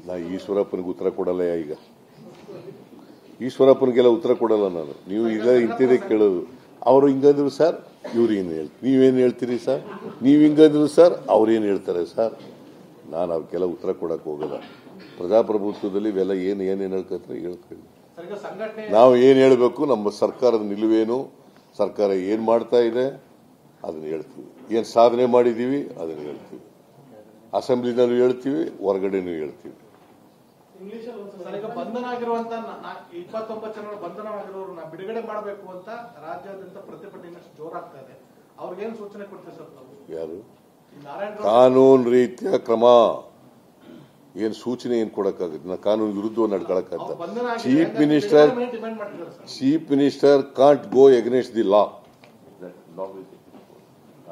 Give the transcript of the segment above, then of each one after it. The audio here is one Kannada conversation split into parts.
ನಾ ಈಶ್ವರಪ್ಪನಿಗೆ ಉತ್ತರ ಕೊಡಲ್ಲ. ಈಗ ಈಶ್ವರಪ್ಪನಿಗೆಲ್ಲ ಉತ್ತರ ಕೊಡಲ್ಲ ನಾನು. ನೀವು ಈಗ ಇಂತಿದೆ ಕೇಳೋದು. ಅವರು ಹಿಂಗಂದ್ರು ಸರ್, ಇವ್ರು ಏನು ಹೇಳ್ತೀವಿ, ನೀವೇನು ಹೇಳ್ತೀರಿ ಸರ್, ನೀವು ಹಿಂಗಂದ್ರು ಸರ್, ಅವ್ರೇನು ಹೇಳ್ತಾರೆ ಸರ್. ನಾನು ಅವಕ್ಕೆಲ್ಲ ಉತ್ತರ ಕೊಡಕ್ಕೆ ಹೋಗಲ್ಲ. ಪ್ರಜಾಪ್ರಭುತ್ವದಲ್ಲಿ ಇವೆಲ್ಲ ಏನೇನು ಹೇಳ್ಕೊತಾರೆ ಹೇಳ್ಕೊಳ್ಳಿ. ನಾವು ಏನು ಹೇಳಬೇಕು, ನಮ್ಮ ಸರ್ಕಾರದ ನಿಲುವೇನು, ಸರ್ಕಾರ ಏನು ಮಾಡ್ತಾ ಇದೆ ಅದನ್ನ ಹೇಳ್ತೀವಿ, ಏನು ಸಾಧನೆ ಮಾಡಿದ್ದೀವಿ ಅದನ್ನು ಹೇಳ್ತೀವಿ, ಅಸೆಂಬ್ಲಿನಲ್ಲೂ ಹೇಳ್ತೀವಿ, ಹೊರಗಡೆನೂ ಹೇಳ್ತೀವಿ. ಬಂಧನ ಆಗಿರುವಂತ 29 ಜನರ ಬಂಧನವಾಗಿರೋರನ್ನ ಬಿಡುಗಡೆ ಮಾಡಬೇಕು ಅಂತ ರಾಜ್ಯಾದ್ಯಂತ ಪ್ರತಿಭಟನೆ ಜೋರಾಗ್ತಾ ಇದೆ. ಅವ್ರಿಗೇನು ಸೂಚನೆ ಕೊಡ್ತೀವಿ ಸರ್ ನಾವು? ಯಾರು ಕಾನೂನು ರೀತಿಯ ಕ್ರಮ ಏನು ಸೂಚನೆ ಏನು ಕೊಡಕ್ಕಾಗುತ್ತೆ? ನಾ ಕಾನೂನು ವಿರುದ್ಧ ನಡ್ಕೊಳಕ್ಕಾಗತ್ತ? Chief minister can't go against the law.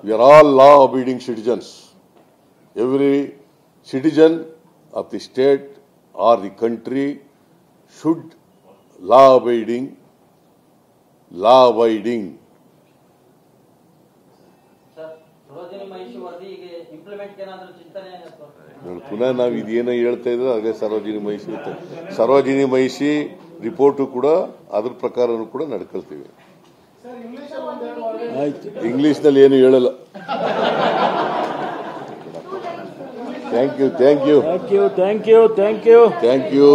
We are all law abiding citizens. Every citizen of the state or the country should law abiding. ಪುನಃ ನಾವು ಇದೇನೋ ಹೇಳ್ತಾ ಇದ್ರೆ ಅದೇ ಸರೋಜಿನಿ ಮಹಿಷಿ ರಿಪೋರ್ಟು ಕೂಡ ಅದ್ರ ಪ್ರಕಾರನೂ ಕೂಡ ನಡ್ಕೊಳ್ತೀವಿ. ಇಂಗ್ಲಿಷ್ನಲ್ಲಿ ಏನು ಹೇಳಲ್ಲ. Thank you.